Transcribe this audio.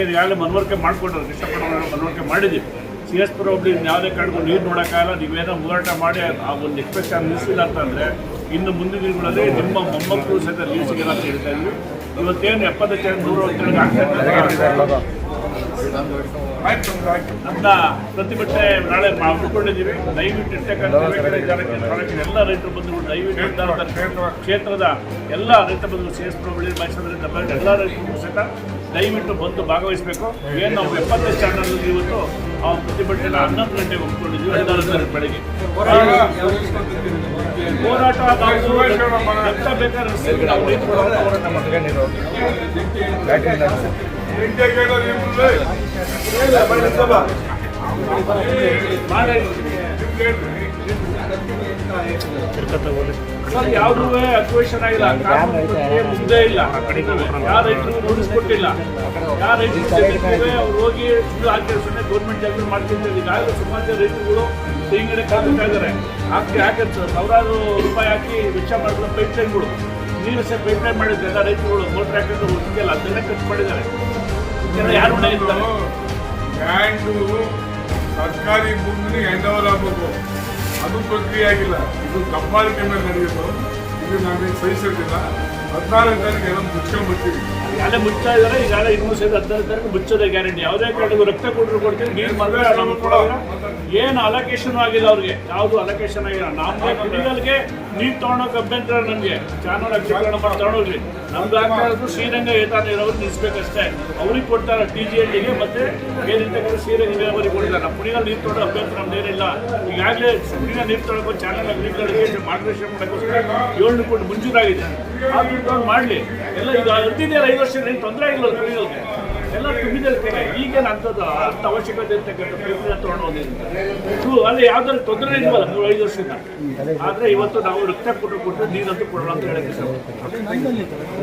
ಯಾಕೆಂದ್ರೆ ಈಗಾಗಲೇ ಮನವರಿಕೆ ಮಾಡ್ಕೊಂಡ್ರು, ಕೃಷ್ಣಪ್ಪನವರು ಮನವರಿಕೆ ಮಾಡಿದ್ದೀವಿ. CS ಪುರ ಒಬ್ಬರು ಯಾವುದೇ ಕಾರಣಕ್ಕೂ ನೀರು ನೋಡೋಕ್ಕಾಗಲ್ಲ, ನೀವೇನೋ ಹೋರಾಟ ಮಾಡಿ ಆ ಒಂದು ಎಕ್ಸ್ಪ್ರೆಷನ್ ನಿಲ್ಲಿಸಿಲ್ಲ ಅಂತಂದರೆ ಇನ್ನು ಮುಂದಿನ ದಿನಗಳಲ್ಲಿ ನಿಮ್ಮ ಮೊಮ್ಮಕ್ಕಳು ಸಹಿತ ನೀವು ಸಿಗಲ್ಲ ಅಂತ ಹೇಳ್ತಾ ಇದ್ವಿ. ಇವತ್ತೇನು 70 100 ಆಗ್ತಾ ನನ್ನ ಪ್ರತಿಭಟನೆ ನಾಳೆ ಹಮ್ಮಿಕೊಂಡಿದ್ದೀವಿ. ದಯವಿಟ್ಟು ಇರ್ತಕ್ಕಂಥ ಎಲ್ಲ ರೈತರು ಬಂಧುಗಳು ದಯವಿಟ್ಟು ಕ್ಷೇತ್ರದ ಎಲ್ಲ ರೈತ ಬಂಧುಗಳು CS ಪುರ ಬಳಿ ಬಯಸೋದ್ರಿಂದ ಎಲ್ಲ ರೈತರು ಸಹಿತ ದಯವಿಟ್ಟು ಬಂದು ಭಾಗವಹಿಸಬೇಕು. ಏನು ನಾವು 70 ಸ್ಟ್ಯಾಂಡರ್ಡ್ ಇವತ್ತು ಆ ಪ್ರತಿಭಟನೆ 11 ಗಂಟೆಗೆ ಒಪ್ಪಿಕೊಂಡಿದ್ದೀವಿ. 11 ಬೆಳಗ್ಗೆ ಹೋರಾಟ ಬೇಕಾದ್ರೆ ನಾವು ರೈತರು ಹೋರಾಟ ಯಾವುದೂ ಅಕ್ವೇಷನ್ ಆಗಿಲ್ಲ, ಮುಂದೆ ಇಲ್ಲ, ಯಾವ ರೈತರು ನೋಡಿಸ್ಕೊಟ್ಟಿಲ್ಲ, ಯಾವ ರೈತರು ಅವ್ರು ಹೋಗಿ ಹಾಕಿರ್ಸೋಣ ಗೌರ್ಮೆಂಟ್ ಜಾಗ ಮಾಡ್ತಿದ್ದಾರೆ. ಈಗಾಗಲೇ ಸುಮಾರು ರೈತರುಗಳು ತೆಂಗಿನ ಕಾಯ್ತಾ ಇದ್ದಾರೆ. ಹಾಕಿ ಸಾವಿರಾರು ರೂಪಾಯಿ ಹಾಕಿ ವೆಚ್ಚ ಮಾಡಿದ್ರು ಪೈಪ್ಲೈನ್ಗಳು, ನೀರು ಸಹ ಪೈಪ್ಲೈನ್ ಮಾಡಿದ್ರು. ಎಲ್ಲ ರೈತರುಗಳು ಮೋಟರ್ ಹಾಕಿದ್ರು ಹಿಂಗೆಲ್ಲ ಅದನ್ನೇ ಖರ್ಚು ಮಾಡಿದ್ದಾರೆ. ಯಾರು ಇರ್ತಾರೆ ಲ್ಯಾಂಡು ಸರ್ಕಾರಿ ಭೂಮಿನ ಹ್ಯಾಂಡ್ ಓವರ್ ಆಗಬೇಕು, ಅದು ಪ್ರಕ್ರಿಯೆ ಆಗಿಲ್ಲ. ಇದು ದಬ್ಬಾಳಿಕೆ ಮೇಲೆ ನಡೆಯೋದು. ಇದು ನಮಗೆ ಸಹಿಸೋದಿಲ್ಲ. 14ನೇ ತಾರೀಕು ಎಲ್ಲ ಮುಚ್ಕೊಂಡ್ಬರ್ತೀವಿ. ಈಗಾಗಲೇ ಮುಚ್ಚಾ ಇದ್ದಾರೆ. ಈಗಾಗಲೇ 15 ತಾರೀಕು ಮುಚ್ಚೋದೇ ಗ್ಯಾರಂಟಿ. ಯಾವುದೇ ಕಾರಣಕ್ಕೂ ರಕ್ತ ಕೊಟ್ಟರು ಕೊಡ್ತೀವಿ. ನೀರು ಮಾತ್ರ ನಮಗೆ ಕೊಡೋಲ್ಲ. ಏನು ಅಲೋಕೇಶನ್ ಆಗಿಲ್ಲ ಅವ್ರಿಗೆ, ಯಾವುದು ಅಲೋಕೇಶನ್ ಆಗಿಲ್ಲ. ನಮಗೆ ಕುಡಿಗಲ್ಗೆ ನೀರು ತೊಗೊಂಡೋಗಿ ಅಭ್ಯಂತರ ನನಗೆ ಚಾನಲ್ ಅಗ್ರೀಕರಣ ಮಾಡಿ ತೊಗೊಂಡೋಗ್ರಿ. ನಮ್ಗೆ ಆಗ್ತಾ ಇರೋದು ಶ್ರೀರಂಗ ಏತಾನೀರವ್ರು ನಿಲ್ಲಿಸ್ಬೇಕಷ್ಟೇ. ಅವ್ರಿಗೆ ಕೊಡ್ತಾರೆ TGLಗೆ ಮತ್ತು ಏನಿರ್ತಕ್ಕಂಥ ಶ್ರೀರಂಗ ನೀರಾವರಿ ಕೊಡಿಲ್ಲ. ನಮ್ಮ ಕುಡಿಗಲ್ ನೀರು ತೊಗೊಳ್ಳೋ ಅಭ್ಯಂತರ ನಮ್ದೇನಿಲ್ಲ. ಈಗಾಗಲೇ ಕುಡಿಗಲ್ ನೀರು ತೊಗೊಳ್ಳೋಕೆ ಚಾನಲ್ ಅಗ್ರೀಕರಣಕ್ಕೆ ಮಾರ್ಗದರ್ಶನ ಮಾಡೋಕ್ಕೋಸ್ಕರ 7 ಕೋಟಿ ಮಂಜೂರಾಗಿದೆ. ಆ ದುಡ್ಡು ಮಾಡಲಿ. ಎಲ್ಲ ಈಗ ಇರ್ತಿದೆಯಲ್ಲ 5 ವರ್ಷ ಏನು ತೊಂದರೆ ಆಗಿಲ್ಲ ಕುಡಿಗಲ್ಗೆ, ಎಲ್ಲ ತುಂಬಿದಿರ್ತೇನೆ. ಈಗೇನು ಅಂಥದ್ದು ಅಂಥ ಅವಶ್ಯಕತೆ ಇರ್ತಕ್ಕಂಥ ಪ್ರಕ್ರಿಯೆ ತೊಗೊಂಡೋದಿಲ್ಲ. ಅಲ್ಲಿ ಯಾವ್ದಾದ್ರು ತೊಂದರೆ ಇಲ್ವಲ್ಲ 5 ವರ್ಷದಿಂದ. ಆದರೆ ಇವತ್ತು ನಾವು ರಕ್ತ ಕೊಟ್ಟು ನೀರಂತೂ ಕೊಡೋಣ ಅಂತ ಹೇಳಕ್ಕೆ